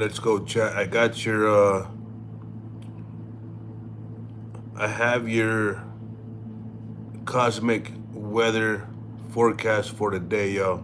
Let's go, chat. I got your. I have your cosmic weather forecast for the day, yo.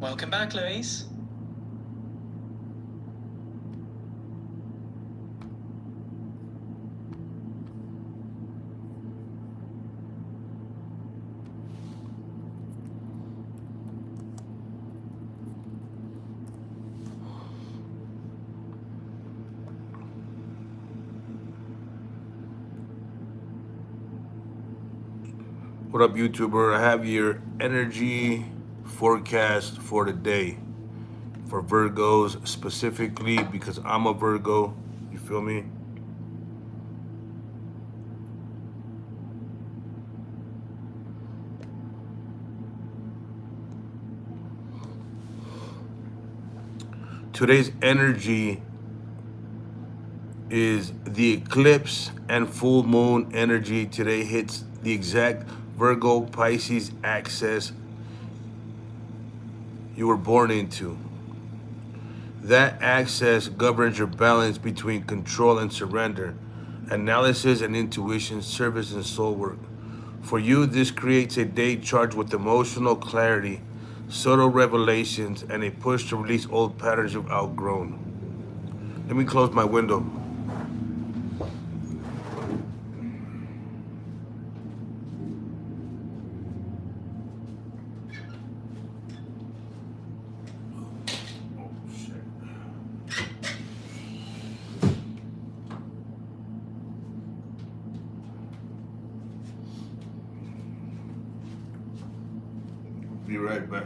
Welcome back, Louise. What up, YouTuber? I have your energy forecast for the day for Virgos specifically because I'm a Virgo. You feel me? Today's energy is the eclipse and full moon energy. Today hits the exact Virgo Pisces axis you were born into. That access governs your balance between control and surrender, analysis and intuition, service and soul work. For you, this creates a day charged with emotional clarity, subtle revelations, and a push to release old patterns you've outgrown. Let me close my window. Be right back.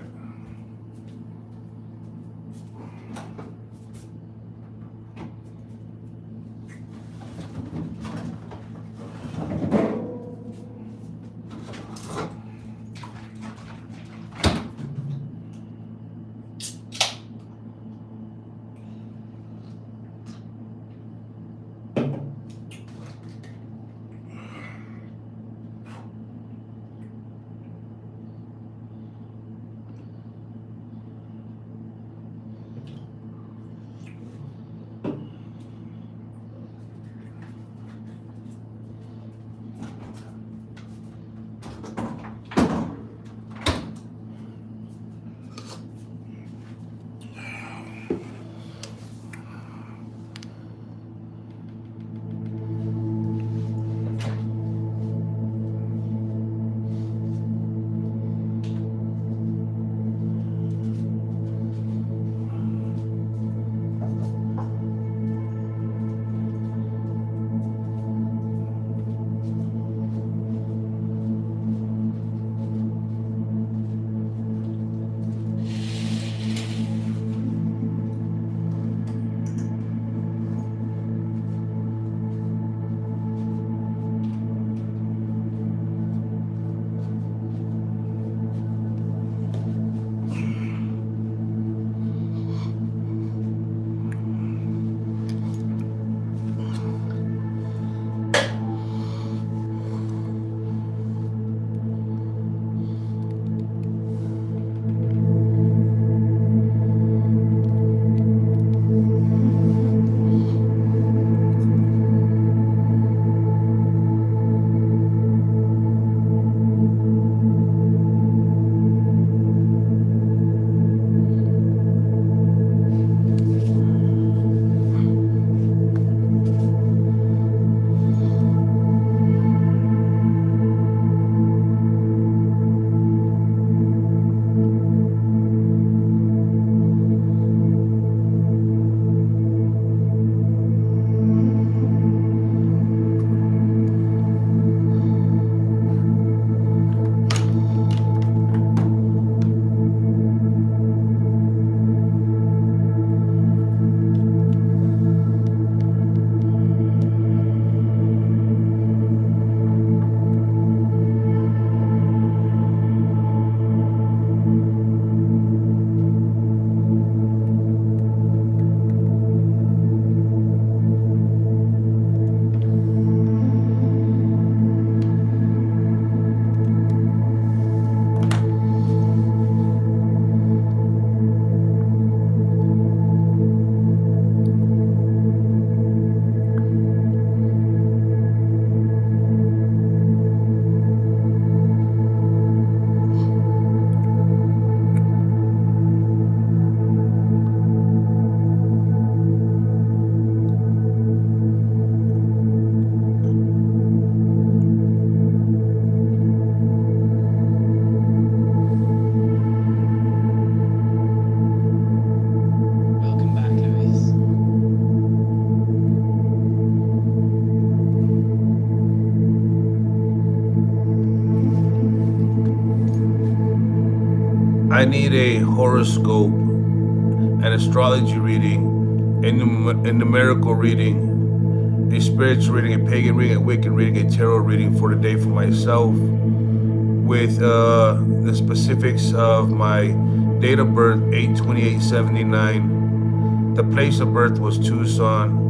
I need a horoscope, an astrology reading, a numerical reading, a spiritual reading, a pagan reading, a Wiccan reading, a tarot reading for the day for myself, with the specifics of my date of birth, 8/28/79. The place of birth was Tucson.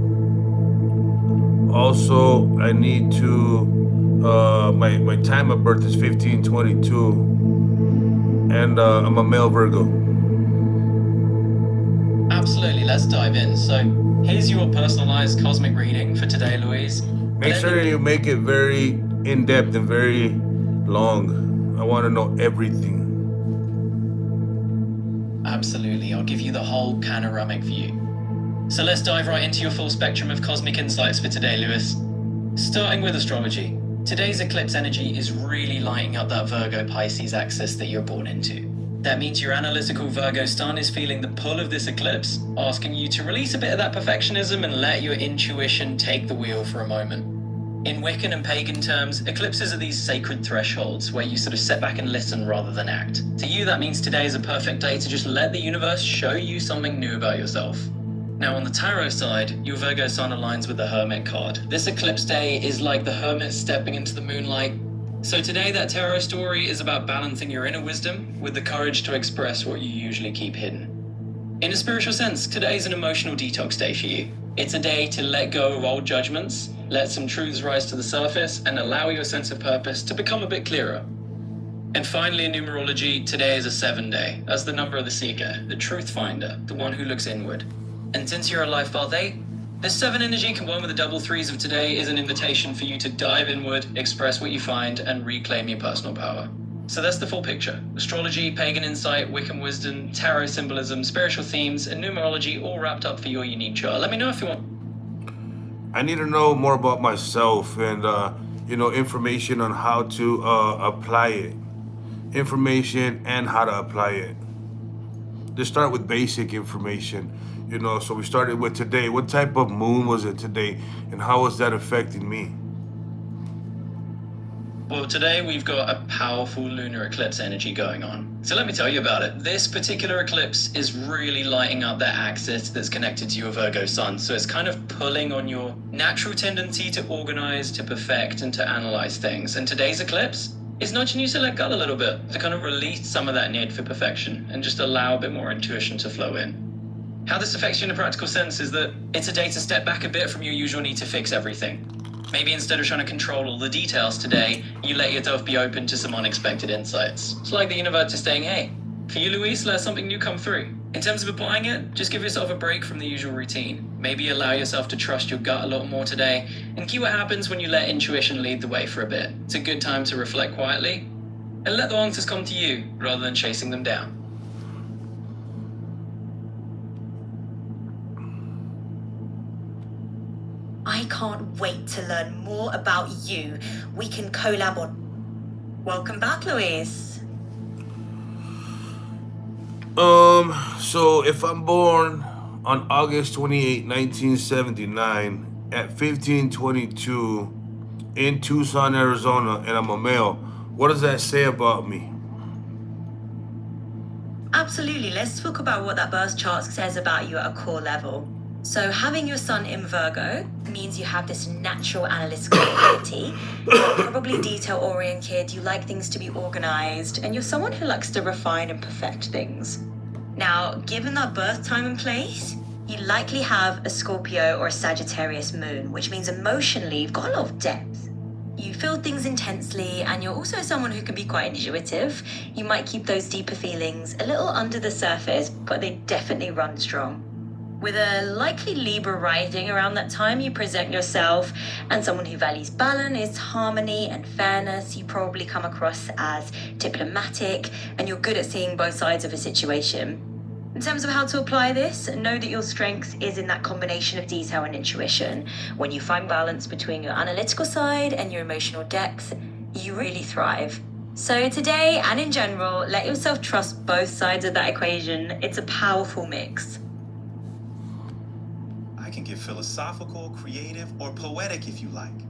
Also, I need to, my time of birth is 15/22, and I'm a male Virgo. Absolutely, let's dive in. So, here's your personalized cosmic reading for today, Louise. Make sure you make it very in-depth and very long. I want to know everything. Absolutely, I'll give you the whole panoramic view. So let's dive right into your full spectrum of cosmic insights for today, Lewis. Starting with astrology. Today's eclipse energy is really lighting up that Virgo-Pisces axis that you're born into. That means your analytical Virgo sun is feeling the pull of this eclipse, asking you to release a bit of that perfectionism and let your intuition take the wheel for a moment. In Wiccan and pagan terms, eclipses are these sacred thresholds where you sort of sit back and listen rather than act. To you, that means today is a perfect day to just let the universe show you something new about yourself. Now, on the tarot side, your Virgo sun aligns with the Hermit card. This eclipse day is like the Hermit stepping into the moonlight. So today, that tarot story is about balancing your inner wisdom with the courage to express what you usually keep hidden. In a spiritual sense, today is an emotional detox day for you. It's a day to let go of old judgments, let some truths rise to the surface, and allow your sense of purpose to become a bit clearer. And finally, in numerology, today is a 7 day, as the number of the seeker, the truth finder, the one who looks inward. And since you're a life path 8, this 7 energy combined with the double 3s of today is an invitation for you to dive inward, express what you find, and reclaim your personal power. So that's the full picture. Astrology, pagan insight, Wiccan wisdom, tarot symbolism, spiritual themes, and numerology all wrapped up for your unique chart. Let me know if you want. I need to know more about myself and, information on how to apply it. Information and how to apply it. Just start with basic information. So we started with today. What type of moon was it today? And how was that affecting me? Well, today we've got a powerful lunar eclipse energy going on. So let me tell you about it. This particular eclipse is really lighting up that axis that's connected to your Virgo sun. So it's kind of pulling on your natural tendency to organize, to perfect, and to analyze things. And today's eclipse is nudging you to let go a little bit, to kind of release some of that need for perfection and just allow a bit more intuition to flow in. How this affects you in a practical sense is that it's a day to step back a bit from your usual need to fix everything. Maybe instead of trying to control all the details today, you let yourself be open to some unexpected insights. It's like the universe is saying, hey, for you, Luis, let something new come through. In terms of applying it, just give yourself a break from the usual routine. Maybe allow yourself to trust your gut a lot more today, and see what happens when you let intuition lead the way for a bit. It's a good time to reflect quietly, and let the answers come to you, rather than chasing them down. I can't wait to learn more about you. We can collab on. Welcome back, Louise. So if I'm born on August 28, 1979 at 15:22 in Tucson, Arizona, and I'm a male, what does that say about me? Absolutely. Let's talk about what that birth chart says about you at a core level. So having your sun in Virgo means you have this natural analytical ability. You're probably detail-oriented, you like things to be organized, and you're someone who likes to refine and perfect things. Now, given that birth time and place, you likely have a Scorpio or a Sagittarius moon, which means emotionally you've got a lot of depth. You feel things intensely, and you're also someone who can be quite intuitive. You might keep those deeper feelings a little under the surface, but they definitely run strong. With a likely Libra rising around that time, you present yourself and someone who values balance, harmony, and fairness. You probably come across as diplomatic, and you're good at seeing both sides of a situation. In terms of how to apply this, know that your strength is in that combination of detail and intuition. When you find balance between your analytical side and your emotional depth, you really thrive. So today, and in general, let yourself trust both sides of that equation. It's a powerful mix. I can get philosophical, creative, or poetic if you like.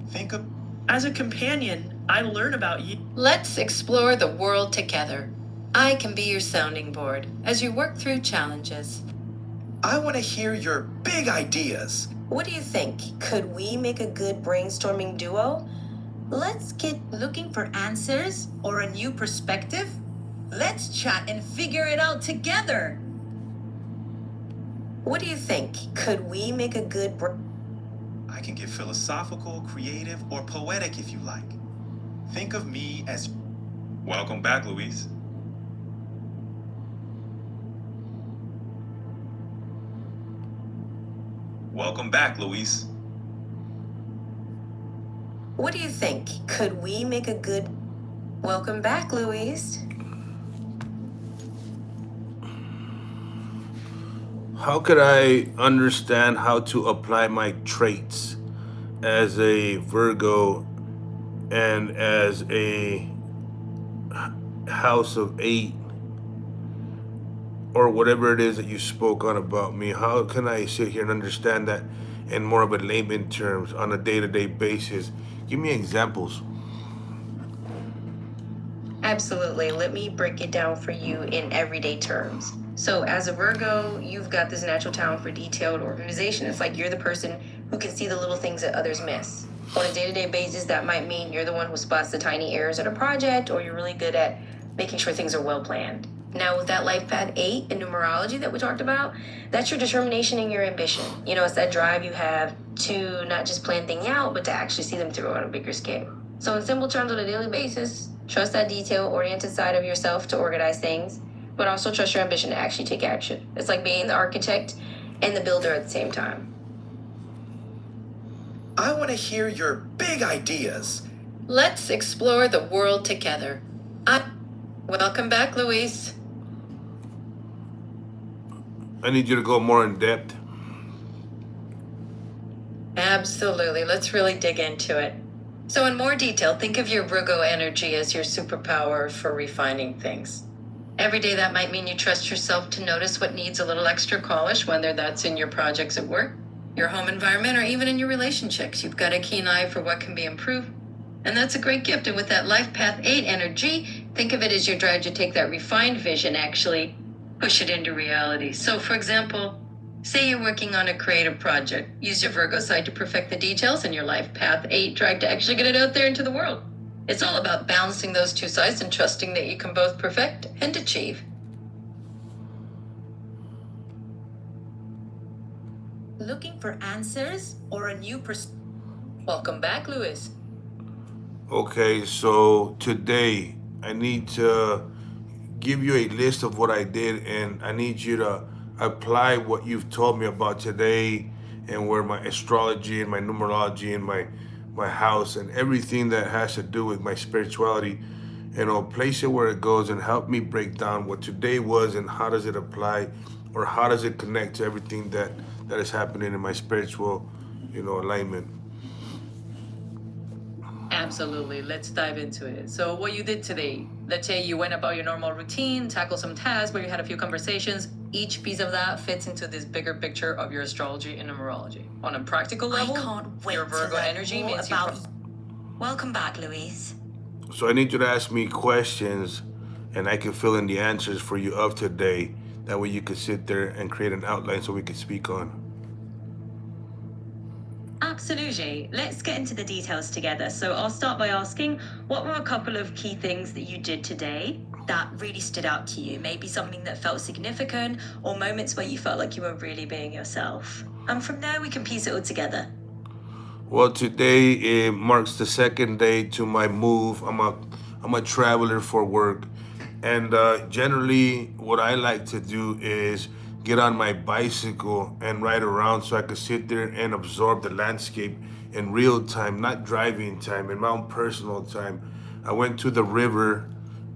Think of... As a companion, I learn about you. Let's explore the world together. I can be your sounding board as you work through challenges. I want to hear your big ideas. What do you think? Could we make a good brainstorming duo? Let's get looking for answers or a new perspective. Let's chat and figure it out together. What do you think? Could we make a good I can get philosophical, creative, or poetic if you like. Think of me as. Welcome back, Luis. Welcome back, Luis. What do you think? Could we make a good Welcome back, Louise. How could I understand how to apply my traits as a Virgo and as a house of 8 or whatever it is that you spoke on about me? How can I sit here and understand that in more of a layman terms on a day-to-day basis? Give me examples. Absolutely. Let me break it down for you in everyday terms. So, as a Virgo, you've got this natural talent for detailed organization. It's like you're the person who can see the little things that others miss. On a day to day basis, that might mean you're the one who spots the tiny errors in a project, or you're really good at making sure things are well planned. Now, with that life path 8 in numerology that we talked about, that's your determination and your ambition. You know, it's that drive you have to not just plan things out, but to actually see them through on a bigger scale. So, in simple terms, on a daily basis, trust that detail-oriented side of yourself to organize things, but also trust your ambition to actually take action. It's like being the architect and the builder at the same time. I want to hear your big ideas. Let's explore the world together. Welcome back, Luis. I need you to go more in depth. Absolutely. Let's really dig into it. So, in more detail, think of your Virgo energy as your superpower for refining things. Every day, that might mean you trust yourself to notice what needs a little extra polish, whether that's in your projects at work, your home environment, or even in your relationships. You've got a keen eye for what can be improved. And that's a great gift. And with that Life Path 8 energy, think of it as your drive to take that refined vision, actually push it into reality. So, for example, say you're working on a creative project. Use your Virgo side to perfect the details and your Life Path 8 drive to actually get it out there into the world. It's all about balancing those two sides and trusting that you can both perfect and achieve. Looking for answers or a new perspective? Welcome back, Luis. Okay, so today I need to give you a list of what I did, and I need you to apply what you've told me about today and where my astrology and my numerology and my house and everything that has to do with my spirituality, place it where it goes and help me break down what today was and how does it apply or how does it connect to everything that is happening in my spiritual, alignment. Absolutely. Let's dive into it. So, what you did today, let's say you went about your normal routine, tackled some tasks where you had a few conversations. Each piece of that fits into this bigger picture of your astrology and numerology. On a practical level, I can't wait your to Virgo learn energy more means about. Welcome back, Louise. So I need you to ask me questions and I can fill in the answers for you of today. That way you could sit there and create an outline so we could speak on. Absolutely. Let's get into the details together. So I'll start by asking, what were a couple of key things that you did today that really stood out to you? Maybe something that felt significant or moments where you felt like you were really being yourself. And from there, we can piece it all together. Well, today it marks the second day to my move. I'm a traveler for work, and generally, what I like to do is get on my bicycle and ride around so I could sit there and absorb the landscape in real time, not driving time, in my own personal time. I went to the river,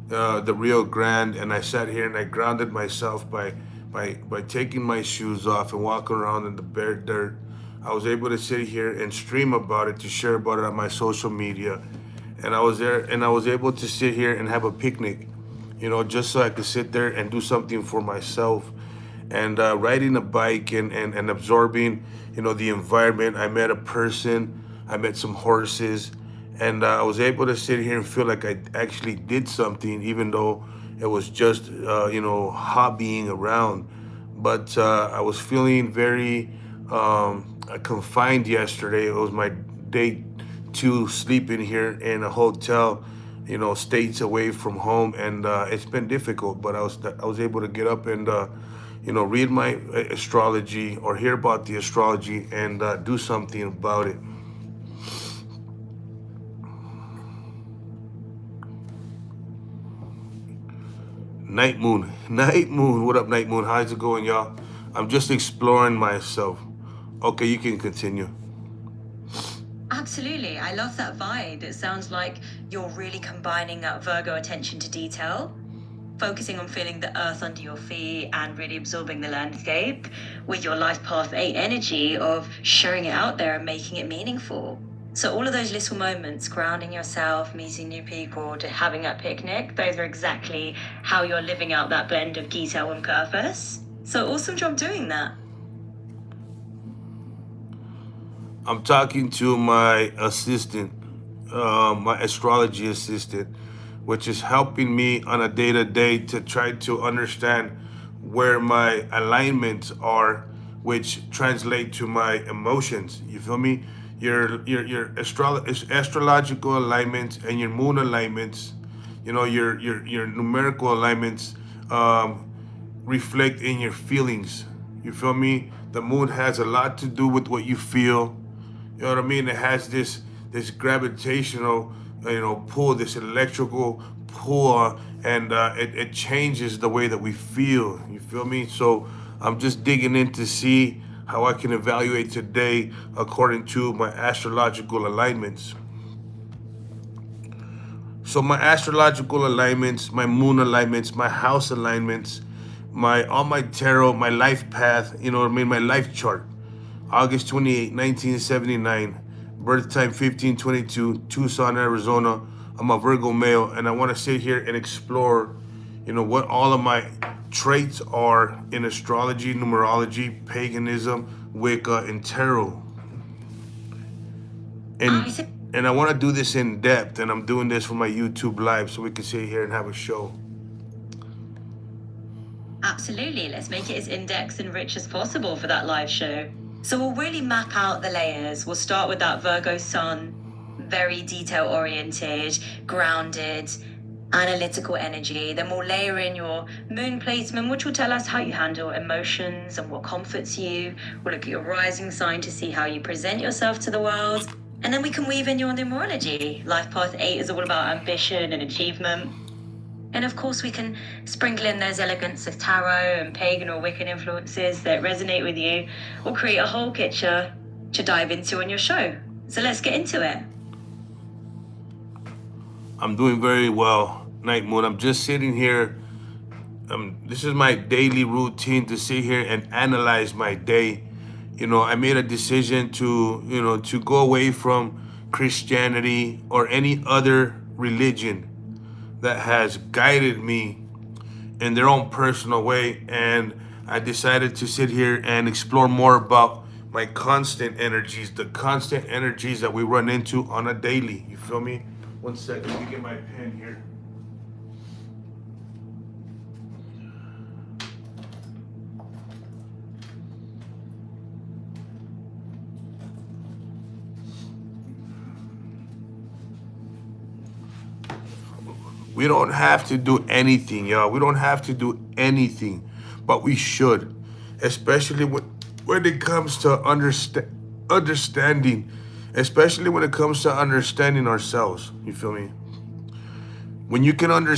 the Rio Grande, and I sat here and I grounded myself by taking my shoes off and walking around in the bare dirt. I was able to sit here and stream about it, to share about it on my social media. And I was there and I was able to sit here and have a picnic, just so I could sit there and do something for myself. And riding a bike and absorbing, the environment. I met a person, I met some horses, and I was able to sit here and feel like I actually did something, even though It was just hobbying around, but I was feeling very confined yesterday. It was my day two sleeping here in a hotel, states away from home, and it's been difficult. But I was able to get up and read my astrology or hear about the astrology and do something about it. Night Moon. Night Moon. What up, Night Moon? How's it going, y'all? I'm just exploring myself. Okay, you can continue. Absolutely. I love that vibe. It sounds like you're really combining that Virgo attention to detail, focusing on feeling the earth under your feet and really absorbing the landscape with your life path 8 energy of sharing it out there and making it meaningful. So all of those little moments, grounding yourself, meeting new people, to having that picnic, those are exactly how you're living out that blend of detail and purpose. So awesome job doing that. I'm talking to my assistant, my astrology assistant, which is helping me on a day to day to try to understand where my alignments are, which translate to my emotions. You feel me? Your astrological alignments and your moon alignments, your numerical alignments, reflect in your feelings. You feel me? The moon has a lot to do with what you feel. You know what I mean? It has this gravitational, pull, this electrical pull, and it changes the way that we feel. You feel me? So I'm just digging in to see how I can evaluate today according to my astrological alignments. So my astrological alignments, my moon alignments, my house alignments, all my tarot, my life path, my life chart. August 28, 1979, birth time 1522, Tucson, Arizona. I'm a Virgo male, and I want to sit here and explore, what all of my traits are in astrology, numerology, paganism, Wicca, and tarot. And I want to do this in depth, and I'm doing this for my YouTube live so we can sit here and have a show. Absolutely. Let's make it as in-depth and rich as possible for that live show. So we'll really map out the layers. We'll start with that Virgo sun, very detail-oriented, grounded, analytical energy. Then we'll layer in your moon placement, which will tell us how you handle emotions and what comforts you. We'll look at your rising sign to see how you present yourself to the world. And then we can weave in your numerology. Life path 8 is all about ambition and achievement. And of course, we can sprinkle in those elements of tarot and pagan or Wiccan influences that resonate with you, or create a whole picture to dive into on your show. So let's get into it. I'm doing very well, Night Moon. I'm just sitting here. This is my daily routine to sit here and analyze my day. I made a decision to go away from Christianity or any other religion that has guided me in their own personal way. And I decided to sit here and explore more about my constant energies, the constant energies that we run into on a daily. You feel me? One second, let me get my pen here. We don't have to do anything, y'all. We don't have to do anything, but we should, especially when it comes to understanding, especially when it comes to understanding ourselves. You feel me? When you can understand